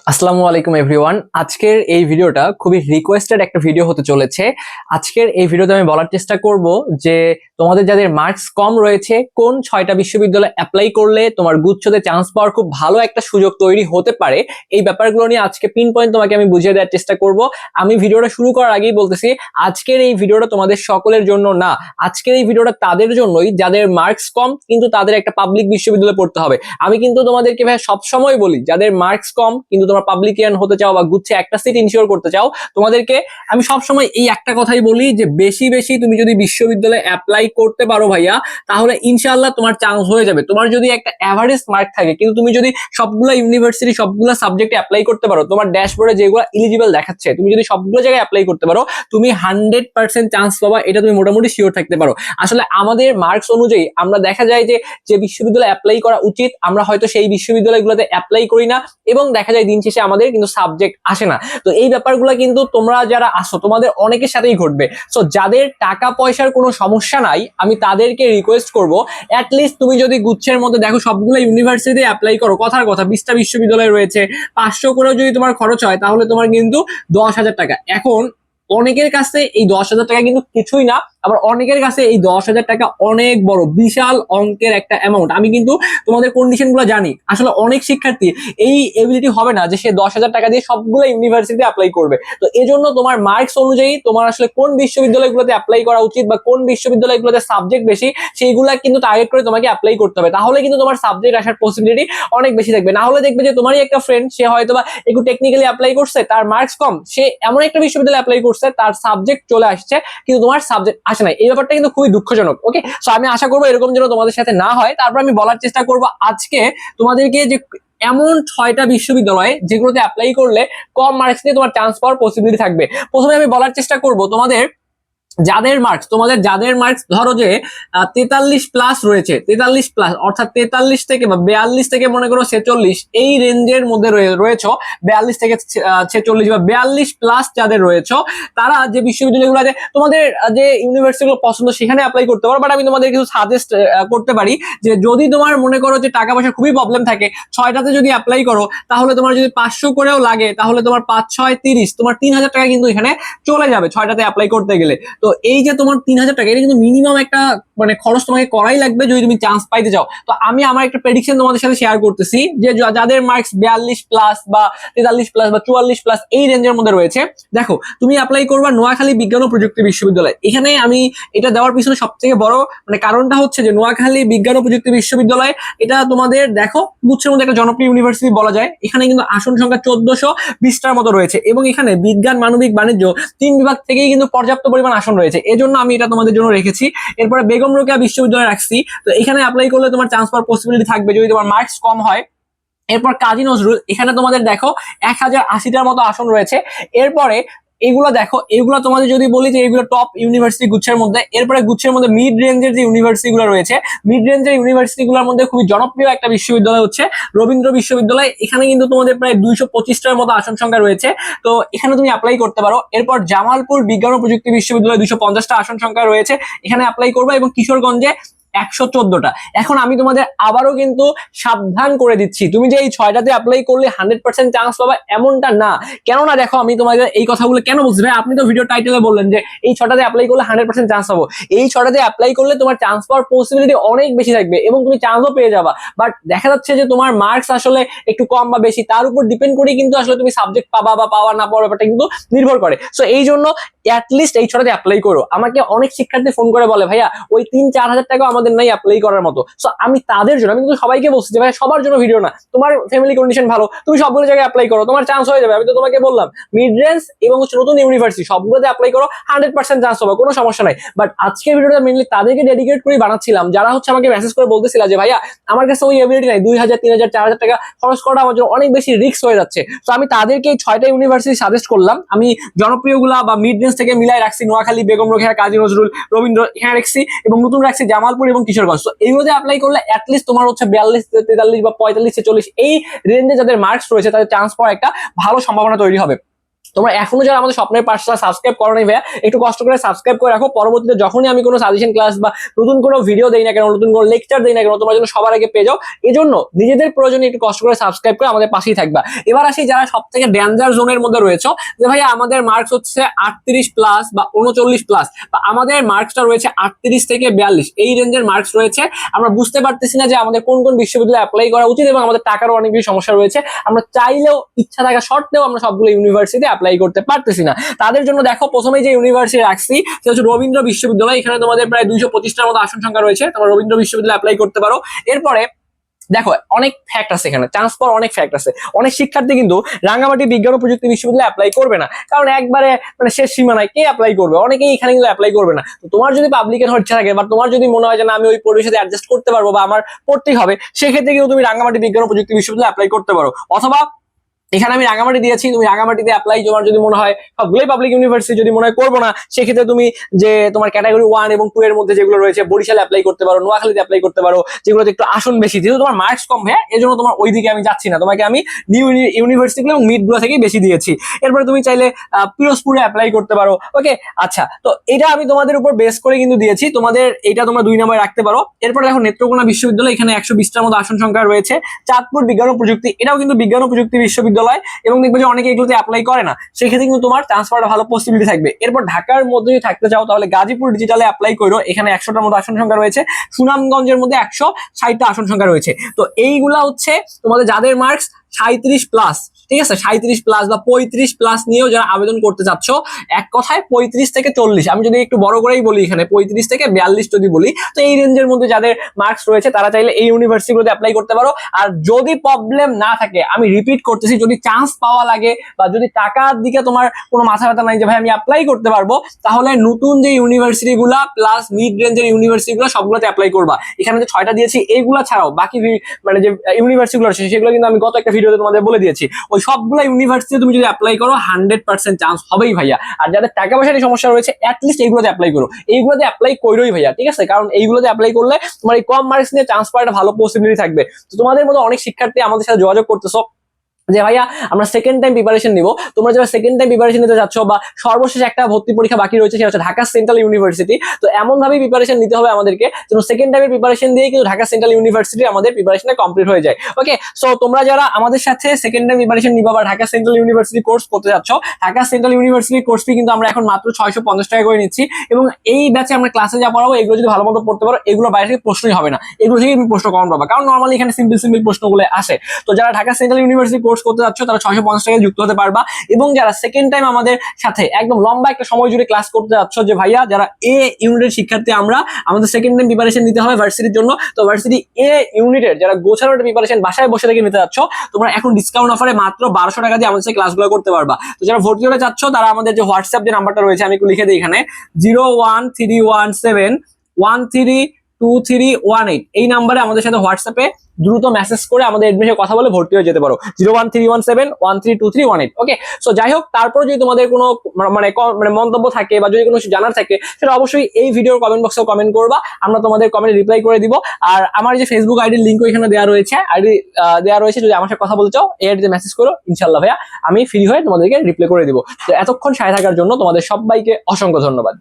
আসসালামু আলাইকুম এভরিওয়ান। আজকের এই ভিডিওটা খুবই রিকোয়েস্টেড একটা ভিডিও হতে চলেছে। আজকের এই ভিডিওতে আমি বলার চেষ্টা করব যে তোমাদের যাদের মার্কস কম রয়েছে কোন 6টা বিশ্ববিদ্যালয়ে অ্যাপ্লাই করলে তোমার গুচ্ছতে চান্স পাওয়ার খুব ভালো একটা সুযোগ তৈরি হতে পারে, এই ব্যাপারগুলো নিয়ে আজকে পিন পয়েন্ট তোমাকে আমি বুঝিয়ে দেওয়ার চেষ্টা করব। আমি ভিডিওটা শুরু করার আগেই বলতেছি, আজকের এই ভিডিওটা তোমাদের সকলের জন্য না, আজকের এই ভিডিওটা তাদের জন্যই যাদের মার্কস কম কিন্তু তাদের একটা পাবলিক বিশ্ববিদ্যালয়ে পড়তে হবে। আমি কিন্তু তোমাদেরকে ভাই সবসময় বলি, যাদের মার্কস কম কিন্তু তোমরা পাবলিকিয়ান হতে চাও বা গুচ্ছে একটা সিট ইনশিওর করতে চাও, তোমাদেরকে আমি সবসময় এই একটা কথাই বলি যে বেশি বেশি তুমি যদি বিশ্ববিদ্যালয়ে অ্যাপ্লাই করতে পারো ভাইয়া, তাহলে ইনশাআল্লাহ তোমার চান্স হয়ে যাবে। তোমার যদি একটা অ্যাভারেজ মার্ক থাকে কিন্তু তুমি যদি সবগুলা ইউনিভার্সিটি সবগুলা সাবজেক্টে অ্যাপ্লাই করতে পারো, তোমার ড্যাশবোর্ডে যেগুলো এলিজিবল দেখাচ্ছে তুমি যদি সবগুলো জায়গায় অ্যাপ্লাই করতে পারো, তুমি 100% চান্স পাবা, এটা তুমি মোটামুটি শিওর থাকতে পারো। আসলে আমাদের মার্কস অনুযায়ী আমরা দেখা যায় যে যে বিশ্ববিদ্যালয়ে অ্যাপ্লাই করা উচিত আমরা হয়তো সেই বিশ্ববিদ্যালয়গুলোতে অ্যাপ্লাই করি না, এবং দেখা যায় দিন শেষে আমাদের কিন্তু সাবজেক্ট আসে না। তো এই ব্যাপারগুলো কিন্তু তোমরা যারা আসো তোমাদের অনেকের সাথেই ঘটবে। সো যাদের টাকা পয়সার কোনো সমস্যা নাই আমি তাদেরকে রিকোয়েস্ট করব, অ্যাটলিস্ট তুমি যদি গুচ্ছের মধ্যে দেখো সবগুলো ইউনিভার্সিটিতে অ্যাপ্লাই করো, কথার কথা 20টা বিশ্ববিদ্যালয় রয়েছে, 500 করেও যদি তোমার খরচ হয় তাহলে তোমার কিন্তু 10,000 টাকা। এখন অনেকের কাছে এই 10,000 টাকা কিন্তু কিছুই না, আবার অনেকের কাছে এই 10,000 টাকা অনেক বড় বিশাল অঙ্কের একটা অ্যামাউন্ট। আমি কিন্তু তোমাদের কন্ডিশন গুলো জানি। আসলে অনেক শিক্ষার্থী এই এবিলিটি হবে না যে সে 10,000 টাকা দিয়ে সবগুলো ইউনিভার্সিটিতে অ্যাপ্লাই করবে। তো এজন্য তোমার মার্কস অনুযায়ী তোমার আসলে কোন বিশ্ববিদ্যালয়গুলোতে অ্যাপ্লাই করা উচিত বা কোন বিশ্ববিদ্যালয়গুলোতে সাবজেক্ট বেশি সেইগুলা কিন্তু টার্গেট করে তোমাকে অ্যাপ্লাই করতে হবে, তাহলে কিন্তু তোমার সাবজেক্ট আসার পসিবিলিটি অনেক বেশি থাকবে। না হলে দেখবে যে তোমারই একটা ফ্রেন্ড, সে হয়তো বা একটু টেকনিক্যালি অ্যাপ্লাই করছে, তার মার্কস কম, সে এমন একটা বিশ্ববিদ্যালয়ে অ্যাপ্লাই করছে তার সাবজেক্ট চলে আসছে কিন্তু তোমার সাবজেক্ট আসে না। এই ব্যাপারটা কিন্তু খুবই দুঃখজনক। ওকে, সো আমি আশা করবো এরকম যেন তোমাদের সাথে না হয়। তারপর আমি বলার চেষ্টা করবো আজকে তোমাদেরকে যে এমন 6টা বিশ্ববিদ্যালয় যেগুলোতে অ্যাপ্লাই করলে কম মার্কস নিয়ে তোমার চান্স পাওয়ার পসিবিলিটি থাকবে। প্রথমে আমি বলার চেষ্টা করব তোমাদের যাদের মার্কস ধরো যে 43 প্লাস রয়েছে, 43 প্লাস অর্থাৎ 43 থেকে বা 42 থেকে মনে করো 46, এই রেঞ্জের মধ্যে রয়েছে, 42 থেকে 46 বা 42 প্লাস যাদের রয়েছে, তারা যে বিশ্ববিদ্যালয়গুলো আছে তোমাদের যে ইউনিভার্সিটিগুলো পছন্দ সেখানে অ্যাপ্লাই করতে পারো। বাট আমি তোমাদের কিছু সাজেস্ট করতে পারি যে যদি তোমার মনে করো যে টাকা পয়সা খুবই প্রবলেম থাকে, 6টাতে যদি অ্যাপ্লাই করো তাহলে তোমার যদি 500 করেও লাগে তাহলে তোমার 5 6 30, তোমার 3,000 টাকা কিন্তু এখানে চলে যাবে 6টাতে অ্যাপ্লাই করতে গেলে। তো এই যে তোমার 3,000 টাকা, এটা কিন্তু মিনিমাম একটা মানে খরচ তোমাকে করাই লাগবে যদি তুমি চান্স পাইতে চাও। তো আমি আমার একটা প্রেডিকশন তোমাদের সাথে শেয়ার করতেছি যে যাদের মার্কস 42 প্লাস বা 43 প্লাস বা 44 প্লাস এই রেঞ্জের মধ্যে রয়েছে, দেখো তুমি অ্যাপ্লাই করবা নোয়াখালী বিজ্ঞান ও প্রযুক্তি বিশ্ববিদ্যালয়। এখানে আমি এটা দেওয়ার পিছনে সবথেকে বড় মানে কারণটা হচ্ছে যে নোয়াখালী বিজ্ঞান ও প্রযুক্তি বিশ্ববিদ্যালয় এটা তোমাদের দেখো গুচ্ছের মধ্যে একটা জনপ্রিয় ইউনিভার্সিটি বলা যায়। এখানে কিন্তু আসন সংখ্যা 1420টার মতো রয়েছে এবং এখানে বিজ্ঞান মানবিক বাণিজ্য 3 বিভাগ থেকেই কিন্তু পর্যাপ্ত পরিমাণ আসন রয়েছে, এজন্য আমি এটা তোমাদের জন্য রেখেছি। এরপরে বেগম রোকেয়া বিশ্ববিদ্যালয় রাখছি, তো এখানে অ্যাপ্লাই করলে তোমার চান্স পাওয়ার পসিবিলিটি থাকবে যদি তোমার মার্কস কম হয়। এরপর কাজী নজরুল, এখানে তোমাদের দেখো 1080টার মতো আসন রয়েছে। এরপরে এগুলো দেখো, এগুলো তোমাদের যদি বলি যে এগুলো টপ ইউনিভার্সিটি গুচ্ছের মধ্যে। এরপরে গুচ্ছের মধ্যে মিড রেঞ্জের যে ইউনিভার্সিটি গুলো রয়েছে, মিড রেঞ্জের ইউনিভার্সিটি গুলোর মধ্যে খুবই জনপ্রিয় একটা বিশ্ববিদ্যালয় হচ্ছে রবীন্দ্র বিশ্ববিদ্যালয়। এখানে কিন্তু তোমাদের প্রায় 225টার মতো আসন সংখ্যা রয়েছে, তো এখানে তুমি অ্যাপ্লাই করতে পারো। এরপর জামালপুর বিজ্ঞান ও প্রযুক্তি বিশ্ববিদ্যালয় 250টা আসন সংখ্যা রয়েছে, এখানে অ্যাপ্লাই করবে। এবং কিশোরগঞ্জে 114টা। এখন আমি তোমাদের আবারও কিন্তু সাবধান করে দিচ্ছি, তুমি যে এই 6টাতে অ্যাপ্লাই করলে 100% চান্স পাবা এমনটা না। কেননা দেখো আমি তোমাদের এই কথাগুলো কেন বলছি ভাই, আপনি তো ভিডিও টাইটেলে বললেন যে এই 6টাতে অ্যাপ্লাই করলে 100% চান্স পাবো। এই 6টাতে অ্যাপ্লাই করলে তোমার চান্স পাওয়ার পসিবিলিটি অনেক বেশি থাকবে এবং তুমি চান্সও পেয়ে যাবা। বাট দেখা যাচ্ছে যে তোমার মার্কস আসলে একটু কম বা বেশি তার উপর ডিপেন্ড করে কিন্তু আসলে তুমি সাবজেক্ট পাবা বা পাওয়া না পাওয়ার ব্যাপারটা কিন্তু নির্ভর করে। সো এই জন্য অ্যাটলিস্ট এই 6টাতে অ্যাপ্লাই করো। আমাকে অনেক শিক্ষার্থী ফোন করে বলে ভাইয়া ওই 3-4 হাজার টাকা আমাদের নাই অ্যাপ্লাই করার মতো। সো আমি তাদের জন্য, আমি কিন্তু সবাইকে বলছি যে ভাই সবার জন্য ভিডিও না, তোমার ফ্যামিলি কন্ডিশন ভালো তুমি সবগুলো জায়গায় অ্যাপ্লাই করো, তোমার চান্স হয়ে যাবে। আমি তো তোমাকে বললাম মিড রেঞ্জ এবং নতুন ইউনিভার্সিটি সবগুলোতে অ্যাপ্লাই করো, 100% চান্স হবে, কোনো সমস্যা নাই। বাট আজকের ভিডিওটা মেনলি তাদেরকে ডেডিকেট করে বানাচ্ছিলাম যারা হচ্ছে আমাকে মেসেজ করে বলতেছিল যে ভাইয়া আমার কাছে ওই এবিলিটি নাই, 2,000 3,000 4,000 টাকা খরচ করা আমার জন্য অনেক বেশি রিস্ক হয়ে যাচ্ছে। তো আমি তাদেরকে এই 6টা ইউনিভার্সিটি সাজেস্ট করলাম। আমি জনপ্রিয়গুলা বা মিড রেঞ্জ থেকে মিলাই রাখছি নোয়াখালী, বেগম রোকেয়া, কাজী নজরুল, রবীন্দ্র এখানে রাখছি এবং নতুন রাখছি জামালপুর এবং কিশোরগঞ্জ। তো এইগুলোতে অ্যাপ্লাই করলে অ্যাটলিস্ট তোমার হচ্ছে 42 43 বা 45 46 এই রেঞ্জে যাদের মার্কস রয়েছে তাদের চান্স পাওয়ার একটা ভালো সম্ভাবনা তৈরি হবে। তোমরা এখনো যারা আমাদের স্বপ্নের পাঠশালা সাবস্ক্রাইব করো নাই ভাইয়া, একটু কষ্ট করে সাবস্ক্রাইব করে রাখো। পরবর্তীতে যখনই আমি কোনো সাজেশন ক্লাস বা নতুন কোনো ভিডিও দেই না কেন, নতুন কোনো লেকচার দেই না কেন, তোমার জন্য সবার আগে পেয়ে যাও। এই জন্য নিজেদের প্রয়োজনে একটু কষ্ট করে সাবস্ক্রাইব করে আমাদের পাশেই থাকবা। এবার আসি যারা সব থেকে ডেঞ্জার জোনের মধ্যে রয়েছে, যে ভাইয়া আমাদের মার্কস হচ্ছে 38 প্লাস বা 39 প্লাস, বা আমাদের মার্কসটা রয়েছে 38 থেকে 42, এই রেঞ্জের মার্কস রয়েছে। আমরা বুঝতে পারতেছি না যে আমাদের কোন কোন বিশ্ববিদ্যালয়ে অ্যাপ্লাই করা উচিত, এবং আমাদের টাকারও অনেক বেশি সমস্যা রয়েছে। আমরা চাইলেও, ইচ্ছা থাকা সত্ত্বেও আমরা সবগুলো ইউনিভার্সিটি অ্যাপ্লাই করতে পারতেছি না। তাদের জন্য দেখো প্রথমেই যে ইউনিভার্সিটি রাখছি সেটা হচ্ছে রবীন্দ্র বিশ্ববিদ্যালয়। এখানে তোমাদের প্রায় 225টার মতো আসন সংখ্যা রয়েছে, তোমরা রবীন্দ্র বিশ্ববিদ্যালয়ে অ্যাপ্লাই করতে পারো। এরপরে দেখো অনেক ফ্যাক্ট আছে এখানে, চান্স পাওয়ার অনেক ফ্যাক্ট আছে। অনেক শিক্ষার্থী কিন্তু রাঙ্গামাটি বিজ্ঞান ও প্রযুক্তি বিশ্ববিদ্যালয়ে অ্যাপ্লাই করবে না, কারণ একবারে মানে শেষ সীমানায় কে অ্যাপ্লাই করবে, অনেকেই এখানে কিন্তু অ্যাপ্লাই করবে না। তো তোমার যদি পাবলিকের ইচ্ছা থাকে বা তোমার যদি মনে হয় যে না আমি ওই পরিবেশে অ্যাডজাস্ট করতে পারবো বা আমার পড়তেই হবে, সেক্ষেত্রে কিন্তু তুমি রাঙ্গামাটি বিজ্ঞান ও প্রযুক্তি বিশ্ববিদ্যালয়ে অ্যাপ্লাই করতে পারো। অথবা এখানে আমি রাঙামাটি দিয়েছি, তুমি রাঙামাটিতে অ্যাপ্লাই, তোমার যদি মনে হয় সবগুলোই পাবলিক ইউনিভার্সিটি যদি মনে হয় করবো না, সেক্ষেত্রে তুমি যে তোমার ক্যাটাগরি 1 এবং 2 এর মধ্যে যেগুলো রয়েছে বরিশালে অ্যাপ্লাই করতে পারো, নোয়াখালীতে অ্যাপ্লাই করতে পারো, যেগুলোতে একটু আসন বেশি। যেহেতু তোমার মার্কস কম হয় এই জন্য তোমার ওইদিকে আমি যাচ্ছি না, তোমাকে আমি নিউ ইউনিভার্সিটি এবং মিড গুলো থেকেই বেশি দিয়েছি। এরপরে তুমি চাইলে পিরোজপুরে অ্যাপ্লাই করতে পারো। ওকে, আচ্ছা, তো এটা আমি তোমাদের উপর বেস করে কিন্তু দিয়েছি, তোমাদের এটা তোমরা 2 নম্বরে রাখতে পারো। এরপর দেখো নেত্রকোনা বিশ্ববিদ্যালয়, এখানে 120টার মতো আসন সংখ্যা রয়েছে। চাঁদপুর বিজ্ঞান ও প্রযুক্তি, এটাও কিন্তু বিজ্ঞান ও প্রযুক্তি বিশ্ববিদ্যালয়, এবং দেখবে যে অনেকে এগুলোতে অ্যাপ্লাই করে না, সেক্ষেত্রে কিন্তু তোমার চান্স পাওয়ার ভালো পসিবিলিটি থাকবে। এরপর ঢাকার মধ্যে যদি থাকতে চাও তাহলে গাজীপুর ডিজিটালে অ্যাপ্লাই করো, এখানে 100টার মতো আসন সংখ্যা রয়েছে। সুনামগঞ্জের মধ্যে 160টা আসন সংখ্যা রয়েছে। তো এইগুলা হচ্ছে তোমাদের যাদের মার্কস 37 প্লাস, ঠিক আছে, 37 প্লাস বা 35 প্লাস নিয়েও যারা আবেদন করতে চাচ্ছ, এক কথায় 35 থেকে 40, আমি যদি একটু বড় করেই বলি এখানে 35 থেকে 42 যদি বলি, তো এই রেঞ্জের মধ্যে যাদের মার্কস রয়েছে তারা চাইলে এই ইউনিভার্সিটিগুলোতে অ্যাপ্লাই করতে পারো। আর যদি প্রবলেম না থাকে, আমি রিপিট করতেছি, যদি চান্স পাওয়া লাগে বা যদি টাকার দিকে তোমার কোনো মাথা ব্যথা নাই যে ভাই আমি অ্যাপ্লাই করতে পারবো, তাহলে নতুন যে ইউনিভার্সিটিগুলা প্লাস মিড রেঞ্জের ইউনিভার্সিটিগুলো সবগুলোতে অ্যাপ্লাই করবা। এখানে যে 6টা দিয়েছি এইগুলা ছাড়াও বাকি মানে যে ইউনিভার্সিটিগুলো আছে সেগুলো কিন্তু আমি গত একটা ভিডিওতে তোমাদের বলে দিয়েছি। ওই সবগুলো ইউনিভার্সিটি তুমি যদি অ্যাপ্লাই করো 100% চান্স হবেই ভাইয়া। আর যাদের টাকা পয়সার সমস্যা রয়েছে অ্যাটলিস্ট এইগুলোতে অ্যাপ্লাই করো, এইগুলোতে অ্যাপ্লাই করোই ভাইয়া, ঠিক আছে, কারণ এইগুলোতে অ্যাপ্লাই করলে তোমার এই কম মার্কস নিয়ে চান্স পাওয়ার একটা ভালো পসিবিলিটি থাকবে। তো তোমাদের মতো অনেক শিক্ষার্থী আমাদের সাথে যোগাযোগ করতেছো যে ভাইয়া আমরা সেকেন্ড টাইম প্রিপারেশন নিব। তোমরা যারা সেকেন্ড টাইম প্রিপারেশন নিতে যাচ্ছ বা সর্বশেষ একটা ভর্তি পরীক্ষা বাকি রয়েছে সেটা হচ্ছে ঢাকা সেন্ট্রাল ইউনিভার্সিটি, তো এমন ভাবেই প্রিপারেশন নিতে হবে আমাদেরকে যেন সেকেন্ড টাইমের প্রিপারেশন দিয়ে কিন্তু ঢাকা সেন্ট্রাল ইউনিভার্সিটি আমাদের প্রিপারেশনটা কমপ্লিট হয়ে যায়। ওকে, সো তোমরা যারা আমাদের সাথে সেকেন্ড টাইম প্রিপারেশন নিবা বা ঢাকা সেন্ট্রাল ইউনিভার্সিটি কোর্স করতে যাচ্ছ, Dhaka central university course fee কিন্তু আমরা এখন মাত্র 650 টাকা করে নিচ্ছি, এবং এই ব্যাচে আমরা ক্লাসে যা পড়াবো এগুলো যদি ভালো মতো পড়তে পারো এগুলো বাইরে থেকে প্রশ্নই হবে না, এগুলো থেকে তুমি প্রশ্ন কমন পাবা, কারণ নর্মালি এখানে সিম্পল সিম্পল প্রশ্নগুলো আসে। তো যারা ঢাকা সেন্ট্রাল ইউনিভার্সিটি কোর্স করতে যাচ্ছ তারা 650 টাকায় যুক্ত হতে পারবা। এবং যারা সেকেন্ড টাইম আমাদের সাথে একদম লম্বা একটা সময় জুড়ে ক্লাস করতে যাচ্ছ, যে ভাইয়া যারা এ ইউনিটের শিক্ষার্থী আমরা, আমাদের সেকেন্ড টাইম প্রিপারেশন নিতে হবে ভার্সিটির জন্য, তো ভার্সিটি এ ইউনিটের যারা গোছানো প্রিপারেশন বাসায় বসে থেকে নিতে যাচ্ছ, তোমরা এখন ডিসকাউন্ট অফারে মাত্র 1200 টাকা দিয়ে আমাদের সাথে ক্লাসগুলো করতে পারবা। তো যারা ভর্তি হতে চাচ্ছ তারা আমাদের যে হোয়াটসঅ্যাপ যে নাম্বারটা রয়েছে আমি একটু লিখে দিই এখানে, 01317132318, এই নাম্বারে আমাদের সাথে হোয়াটসঅ্যাপে দ্রুত মেসেজ করে আমাদের এডমিশনের কথা বলে ভর্তি হয়ে যেতে পারো, 01317132318। ওকে, সো যাই হোক, তারপর যদি তোমাদের কোনো মানে মন্তব্য থাকে বা যদি কোনো কিছু জানার থাকে সেটা অবশ্যই এই ভিডিওর কমেন্ট বক্সে কমেন্ট করবা, আমরা তোমাদের কমেন্টে রিপ্লাই করে দিব। আর আমার যে ফেসবুক আইডির লিঙ্ক এখানে দেওয়া রয়েছে, যদি আমার সাথে কথা বলতে চাও এই আইডিতে মেসেজ করো, ইনশাআল্লাহ ভাইয়া আমি ফ্রি হয়ে তোমাদেরকে রিপ্লাই করে দিব। তো এতক্ষণ সাথে থাকার জন্য তোমাদের সবাইকে অসংখ্য ধন্যবাদ।